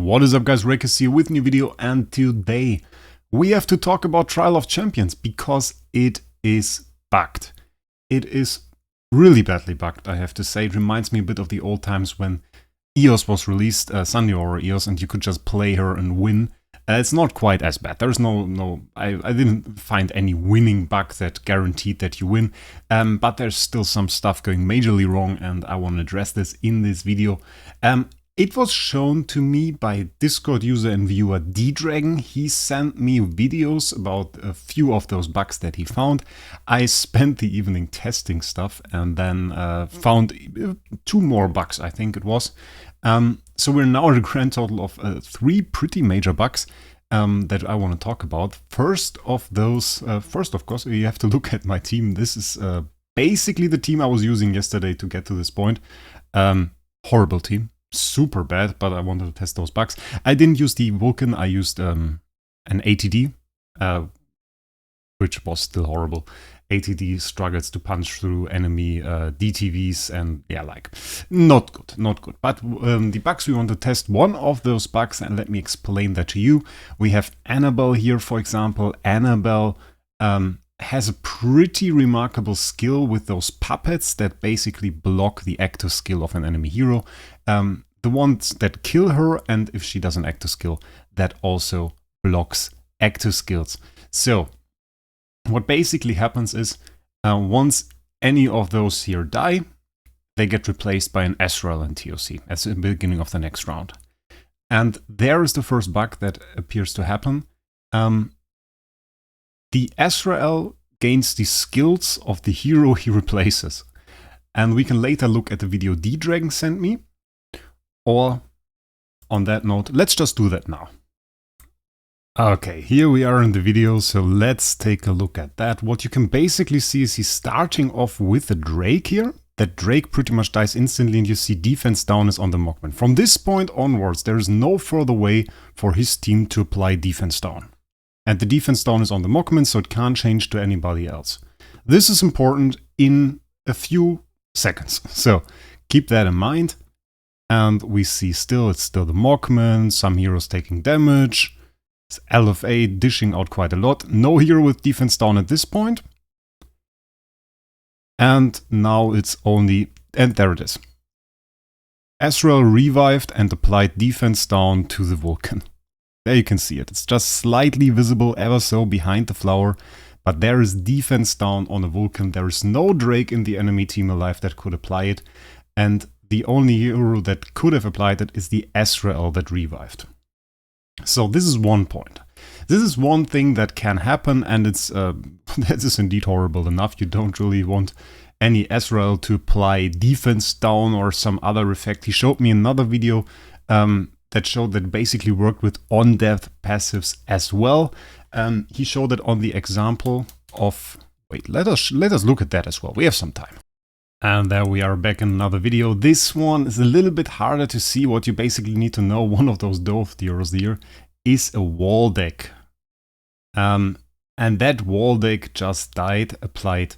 What is up, guys? Wraec is here with a new video, and today we have to talk about Trial of Champions because it is bugged. It is really badly bugged, I have to say. It reminds me a bit of the old times when EOS was released, Sunday Aurora EOS, and you could just play her and win. It's not quite as bad. There's I didn't find any winning bug that guaranteed that you win, but there's still some stuff going majorly wrong, and I want to address this in this video. It was shown to me by Discord user and viewer D-Dragon. He sent me videos about a few of those bugs that he found. I spent the evening testing stuff and then found 2 more bugs, I think it was. So we're now at a grand total of 3 pretty major bugs that I want to talk about. First of course, you have to look at my team. This is basically the team I was using yesterday to get to this point. Horrible team. Super bad, but I wanted to test those bugs. I didn't use the Vulcan, I used an ATD, which was still horrible. ATD struggles to punch through enemy DTVs, and yeah, like, not good. But the bugs we want to test, one of those bugs, and let me explain that to you. We have Annabelle here, for example. Annabelle has a pretty remarkable skill with those puppets that basically block the active skill of an enemy hero. The ones that kill her, and if she does an active skill, that also blocks active skills. So what basically happens is once any of those here die, they get replaced by an Ezreal in TOC at the beginning of the next round. And there is the first bug that appears to happen. The Ezreal gains the skills of the hero he replaces. And we can later look at the video D-Dragon sent me. Or, on that note, let's just do that now. Okay, here we are in the video, so let's take a look at that. What you can basically see is he's starting off with a Drake here. That Drake pretty much dies instantly, and you see defense down is on the Mockman. From this point onwards, there is no further way for his team to apply defense down. And the defense down is on the Mockman, so it can't change to anybody else. This is important in a few seconds, so keep that in mind. And we see it's still the Mockman, some heroes taking damage. It's LFA dishing out quite a lot. No hero with defense down at this point. And now it's only, and there it is. Ezreal revived and applied defense down to the Vulcan. There you can see it. It's just slightly visible ever so behind the flower. But there is defense down on a Vulcan. There is no Drake in the enemy team alive that could apply it. And the only hero that could have applied it is the Ezreal that revived. So this is one point. This is one thing that can happen, and it's that is indeed horrible enough. You don't really want any Ezreal to apply defense down or some other effect. He showed me another video that showed that it basically worked with on-death passives as well. He showed it on the example of... Wait, let us look at that as well. We have some time. And there we are back in another video. This one is a little bit harder to see. What you basically need to know, one of those dove heroes here is a wall deck. And that wall deck just died, applied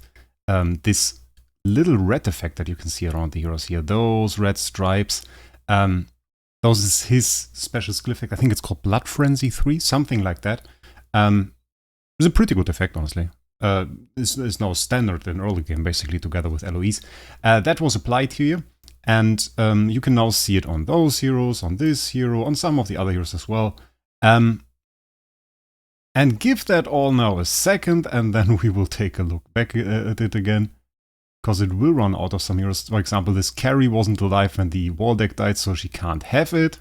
this little red effect that you can see around the heroes here. Those red stripes. Those is his special skill effect. I think it's called Blood Frenzy 3, something like that. It's a pretty good effect, honestly. It's now standard in early game, basically, together with LOEs. That was applied here, and you can now see it on those heroes, on this hero, on some of the other heroes as well. And give that all now a second, and then we will take a look back at it again, because it will run out of some heroes. For example, this Carrie wasn't alive when the wall deck died, so she can't have it.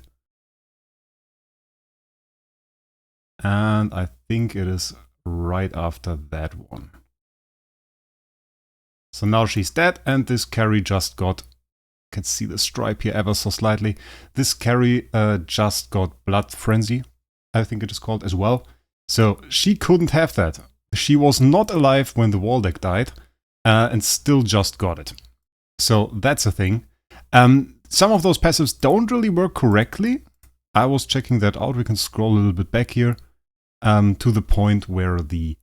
And I think it is right after that one. So now she's dead, and this Carrie just got, you can see the stripe here ever so slightly. This Carrie just got Blood Frenzy, I think it is called as well. So she couldn't have that. She was not alive when the wall deck died, and still just got it. So that's a thing. Some of those passives don't really work correctly. I was checking that out. We can scroll a little bit back here. To the point where the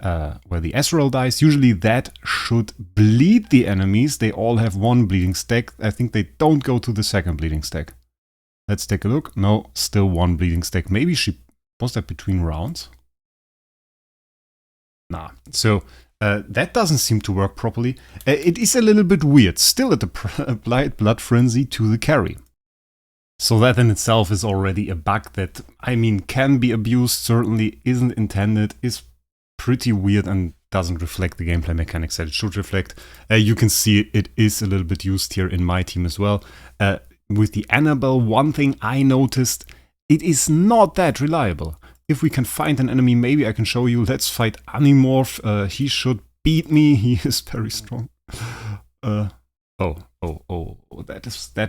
Ezreal dies. Usually that should bleed the enemies. They all have one bleeding stack. I think they don't go to the second bleeding stack. Let's take a look. No, still 1 bleeding stack. Maybe she... Was that between rounds? Nah. So, that doesn't seem to work properly. It is a little bit weird. Still it applied Blood Frenzy to the carry. So that in itself is already a bug that, I mean, can be abused, certainly isn't intended, is pretty weird and doesn't reflect the gameplay mechanics that it should reflect. You can see it is a little bit used here in my team as well. With the Annabelle, one thing I noticed, it is not that reliable. If we can find an enemy, maybe I can show you. Let's fight Animorph. He should beat me. He is very strong. That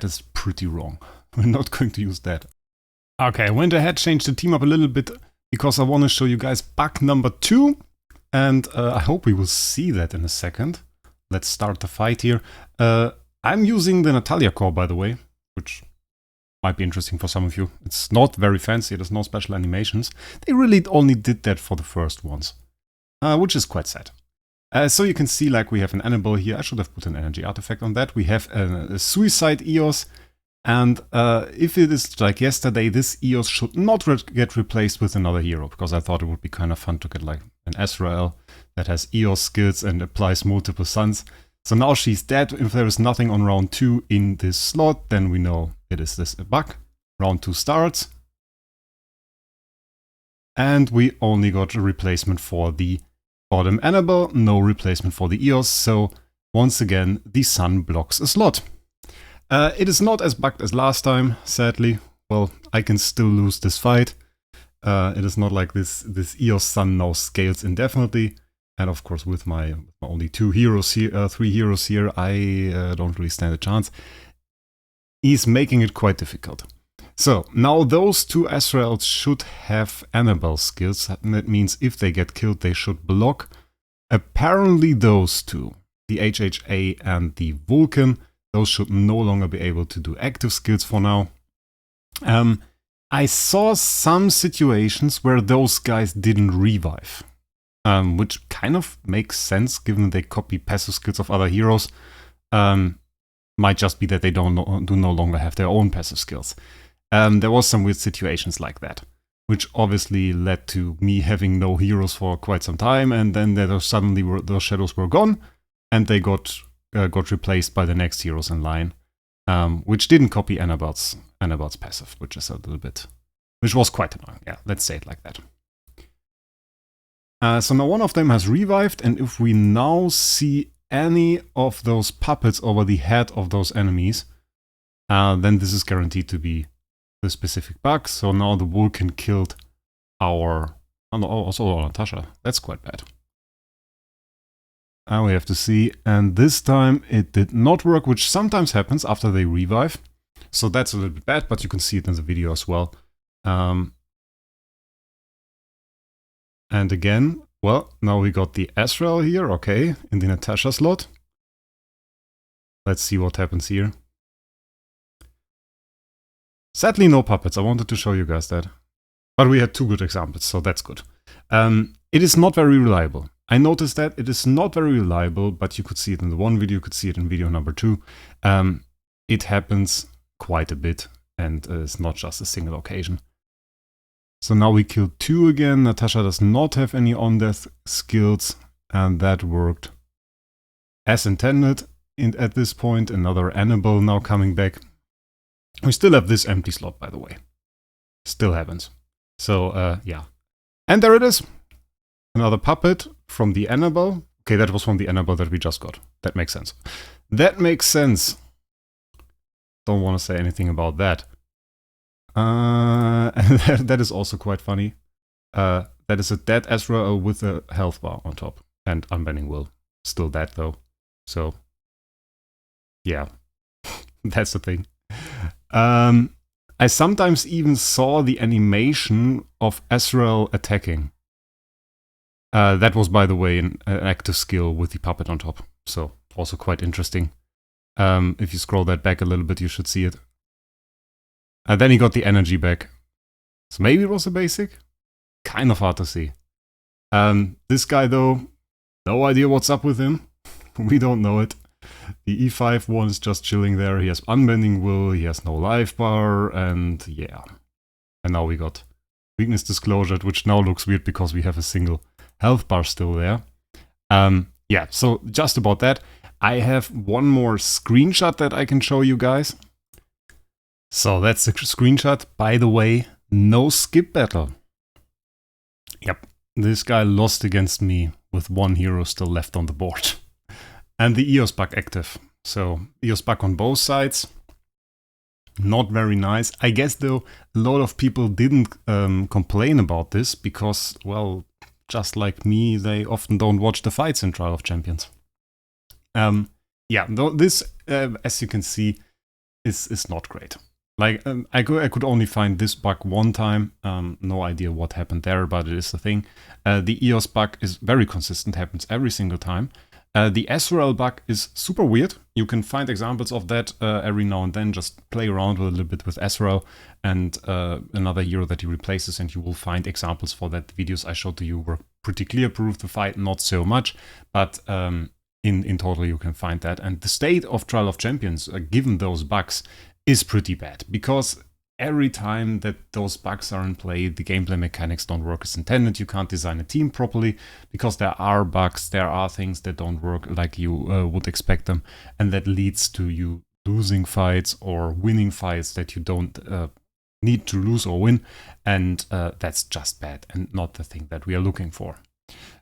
is pretty wrong. We're not going to use that. Okay, I went ahead, changed the team up a little bit because I want to show you guys bug number 2. And I hope we will see that in a second. Let's start the fight here. I'm using the Natalia core, by the way, which might be interesting for some of you. It's not very fancy, there's no special animations. They really only did that for the first ones, which is quite sad. So you can see, like, we have an Annabelle here. I should have put an energy artifact on that. We have a Suicide EOS. And if it is like yesterday, this EOS should not get replaced with another hero, because I thought it would be kind of fun to get like an Azrael that has EOS skills and applies multiple suns. So now she's dead. If there is nothing on round 2 in this slot, then we know it is this a bug. Round 2 starts. And we only got a replacement for the bottom Annabelle, no replacement for the EOS. So once again, the sun blocks a slot. It is not as bugged as last time, sadly. Well, I can still lose this fight. It is not like this EOS sun now scales indefinitely. And of course, with my only 2 heroes here, 3 heroes here, I don't really stand a chance. He's making it quite difficult. So now those 2 Azraels should have Annabelle skills. That means if they get killed, they should block. Apparently those 2, the HHA and the Vulcan, those should no longer be able to do active skills for now. I saw some situations where those guys didn't revive. Which kind of makes sense, given they copy passive skills of other heroes. Might just be that they do no longer have their own passive skills. There was some weird situations like that, which obviously led to me having no heroes for quite some time, and then suddenly those shadows were gone, and they got replaced by the next heroes in line, which didn't copy Annabelle's passive, which is a little bit, which was quite annoying. Yeah, let's say it like that. So now one of them has revived, and if we now see any of those puppets over the head of those enemies, then this is guaranteed to be the specific bug. So now the Vulcan killed also Natasha. That's quite bad. We have to see, and this time it did not work, which sometimes happens after they revive. So that's a little bit bad, but you can see it in the video as well. And again, well, now we got the Azrael here, okay, in the Natasha slot. Let's see what happens here. Sadly, no puppets. I wanted to show you guys that. But we had 2 good examples, so that's good. It is not very reliable. I noticed that it is not very reliable, but you could see it in the one video, you could see it in video number 2. It happens quite a bit, and it's not just a single occasion. So now we killed 2 again. Natasha does not have any on-death skills, and that worked as intended. At this point, another Annabelle now coming back. We still have this empty slot, by the way. Still happens. So, yeah. And there it is. Another puppet from the Annabelle. Okay, that was from the Annabelle that we just got. That makes sense. That makes sense. Don't want to say anything about that. That is also quite funny. That is a dead Azrael with a health bar on top. And Unbending Will. Still dead though. So, yeah. That's the thing. I sometimes even saw the animation of Azrael attacking. That was, by the way, an active skill with the puppet on top. So, also quite interesting. If you scroll that back a little bit, you should see it. And then he got the energy back. So maybe it was a basic? Kind of hard to see. This guy, though, no idea what's up with him. We don't know it. The E5 one is just chilling there. He has Unbending Will, he has no life bar, and yeah. And now we got Weakness Disclosure, which now looks weird because we have a single health bar still there. Yeah, so just about that. I have one more screenshot that I can show you guys. So that's the screenshot. By the way, no skip battle. Yep, this guy lost against me with one hero still left on the board. And the EOS bug active. So EOS bug on both sides. Not very nice. I guess though a lot of people didn't complain about this because, well, just like me, they often don't watch the fights in Trial of Champions. Yeah, though this, as you can see, is not great. Like, I could only find this bug one time. No idea what happened there, but it is the thing. The EOS bug is very consistent, happens every single time. The Ezreal bug is super weird. You can find examples of that every now and then. Just play around with a little bit with Ezreal and another hero that he replaces, and you will find examples for that. The videos I showed to you were pretty clear proof. The fight, not so much, but in total you can find that. And the state of Trial of Champions, given those bugs, is pretty bad, because every time that those bugs are in play, the gameplay mechanics don't work as intended. You can't design a team properly because there are bugs, there are things that don't work like you would expect them, and that leads to you losing fights or winning fights that you don't need to lose or win, and that's just bad and not the thing that we are looking for.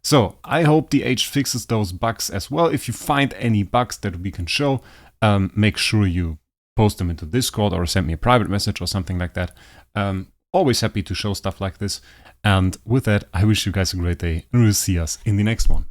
So I hope the H fixes those bugs as well. If you find any bugs that we can show, make sure you post them into Discord or send me a private message or something like that. Always happy to show stuff like this. And with that, I wish you guys a great day and we'll see us in the next one.